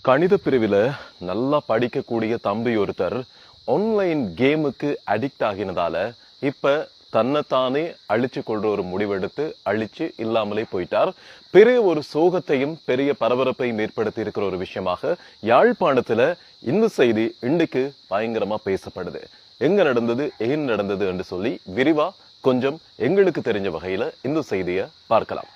கணித பிரிவில நல்லா படிக்கக்கூடிய தம்பி ஒருத்தர் ஆன்லைன் கேமுக்கு அடிக்ட் ஆகினதால இப்ப தன்னைத்தானே அழிச்சு கொள்ற ஒரு முடிவெடுத்து அழிச்சு இல்லாமலே போயிட்டார். பெரிய ஒரு சோகத்தையும் பெரிய பரபரப்பையும் ஏற்படுத்தி இருக்கிற ஒரு விஷயமாக யாழ்ப்பாணத்துல இந்த செய்தி இன்றைக்கு பயங்கரமா பேசப்படுது. எங்க நடந்தது, ஏன் நடந்தது என்று சொல்லி விரிவா கொஞ்சம் எங்களுக்கு தெரிஞ்ச வகையில இந்த செய்தியை பார்க்கலாம்.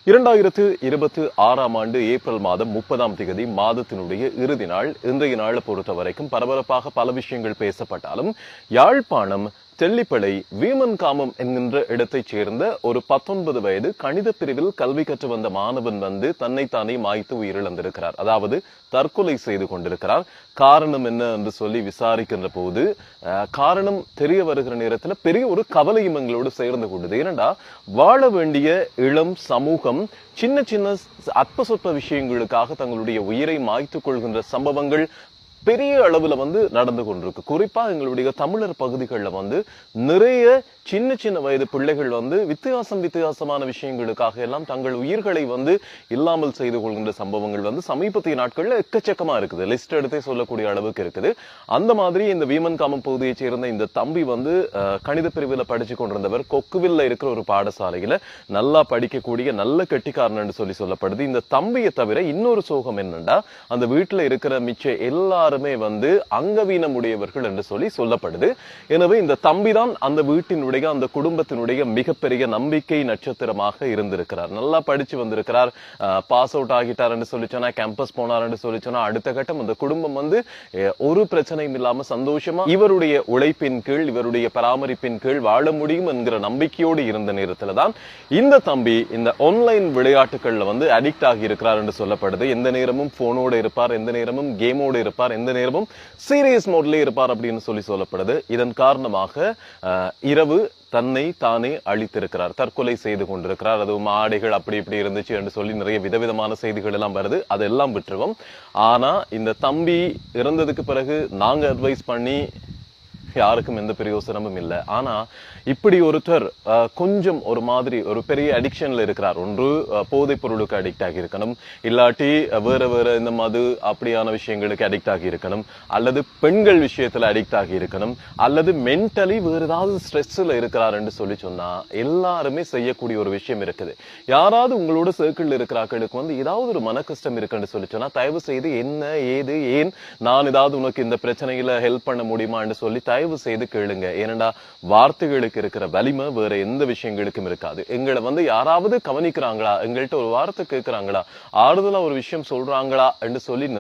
2026ஆம் ஆண்டு ஏப்ரல் மாதம் 30ஆம் தேதி மாதத்தினுடைய இறுதி நாள். இன்றைய நாளை பொறுத்த வரைக்கும் பரபரப்பாக பல விஷயங்கள் பேசப்பட்டாலும் யாழ்ப்பாணம் தெல்லிப்பளை வீமன்காமம் என்கின்ற இடத்தைச் சேர்ந்த ஒரு 19 வயது கணித பிரிவில் கல்வி கற்று வந்த மாணவன் தன்னைத்தானே மாய்த்து உயிரிழந்திருக்கிறார். அதாவது தற்கொலை செய்து கொண்டிருக்கிறார். காரணம் என்ன என்று சொல்லி விசாரிக்கின்ற போது காரணம் தெரிய வருகிற நேரத்துல பெரிய ஒரு கவலையும் எங்களோடு சேர்ந்து கொண்டது. ஏனென்றா வாழ வேண்டிய இளம் சமூகம் சின்ன சின்ன அற்ப சொற்ப விஷயங்களுக்காக தங்களுடைய உயிரை மாய்த்துக் கொள்கின்ற சம்பவங்கள் பெரிய அளவுல நடந்து கொண்டிருக்கு. குறிப்பா எங்களுடைய தமிழர் பகுதிகளில் நிறைய சின்ன சின்ன வயது பிள்ளைகள் வித்தியாசமான விஷயங்களுக்காக எல்லாம் தங்கள் உயிர்களை இல்லாமல் செய்து கொள்கின்ற சம்பவங்கள் சமீபத்திய நாட்கள்ல எக்கச்சக்கமா இருக்குது. லிஸ்ட் எடுத்தே சொல்லக்கூடிய அளவுக்கு இருக்குது. அந்த மாதிரி இந்த வீமன்காமம் பகுதியை சேர்ந்த இந்த தம்பி கணித பிரிவுல படிச்சு கொண்டிருந்தவர் கொக்குவில்ல இருக்கிற ஒரு பாடசாலையில நல்லா படிக்கக்கூடிய நல்ல கெட்டிக்காரன் சொல்லி சொல்லப்படுது. இந்த தம்பியை தவிர இன்னொரு சோகம் என்னன்னா அந்த வீட்டுல இருக்கிற மிச்ச எல்லாருமே அங்கவீனம் உடையவர்கள் என்று சொல்லி சொல்லப்படுது. எனவே இந்த தம்பிதான் அந்த வீட்டினுடைய அந்த குடும்பத்தினுடைய மிகப்பெரிய நம்பிக்கை நட்சத்திரமாக இருந்திருக்கிறார். நல்லா படிச்சு வந்திருக்கிறார். பாஸ் அவுட் ஆகிட்டார் என்று சொல்லி சொன்னா, கேம்பஸ் போனார் என்று சொல்லி சொன்னா, அடுத்த கட்டம் அந்த குடும்பம் ஒரு பிரச்சனையும் இல்லாம சந்தோஷமா இவருடைய உழைப்பின் கீழ் இவருடைய பராமரிப்பின் கீழ் வாழ முடியும் என்கிற நம்பிக்கையோடு இருந்த நேரத்துல தான் இந்த தம்பி இந்த ஆன்லைன் விளையாட்டுகள்ல அடிக்ட் ஆகி இருக்கிறார் என்று சொல்லப்படுது. எந்த நேரமும் போனோட இருப்பார், எந்த நேரமும் கேமோட இருப்பார், எந்த நேரமும் சீரியஸ் மோட்ல இருப்பார் அப்படின்னு சொல்லி சொல்லப்படுது. இதன் காரணமாக இரவு தன்னை தானே அழித்திருக்கிறார், தற்கொலை செய்து கொண்டிருக்கிறார். அதுவும் ஆடைகள் அப்படி இப்படி இருந்துச்சு என்று சொல்லி நிறைய விதவிதமான செய்திகள் எல்லாம் வருது. அதெல்லாம் விட்டுருவோம். ஆனா இந்த தம்பி இறந்ததுக்கு பிறகு நாங்க அட்வைஸ் பண்ணி யாருக்கும் எந்த பிரயோசனமும் இல்லை. ஆனா இப்படி ஒருத்தர் கொஞ்சம் ஒரு மாதிரி ஒரு பெரிய அடிக்ஷன்ல இருக்கிறார். ஒன்று போதைப் பொருளுக்கு அடிக்ட் ஆகி இருக்கணும், இல்லாட்டி வேற இந்த மது அப்படியான விஷயங்களுக்கு அடிக்ட் ஆகி இருக்கணும், அல்லது பெண்கள் விஷயத்துல அடிக்ட் ஆகி இருக்கணும், அல்லது மென்டலி வேற ஏதாவது ஸ்ட்ரெஸ்ல இருக்கிறார் என்று சொல்லி சொன்னா எல்லாருமே செய்யக்கூடிய ஒரு விஷயம் இருக்குது. யாராவது உங்களோட சர்க்கிள் இருக்கிறார்களுக்கு ஏதாவது ஒரு மன கஷ்டம் இருக்குன்னு சொல்லி சொன்னா தயவு செய்து என்ன ஏது ஏன் நான் ஏதாவது உனக்கு இந்த பிரச்சனையில ஹெல்ப் பண்ண முடியுமான்னு சொல்லி தயவு செய்து கேளுங்க. ஏனென்றா வார்த்தைகளுக்கு இருக்கிற வலிமை வேற எந்த விஷயங்களுக்கும் இருக்காது. எங்களை யாராவது கவனிக்கிறாங்களா, எங்கள்கிட்ட ஒரு வார்த்தை கேட்கிறாங்களா, ஆறுதலா ஒரு விஷயம் சொல்றாங்களா என்று சொல்லி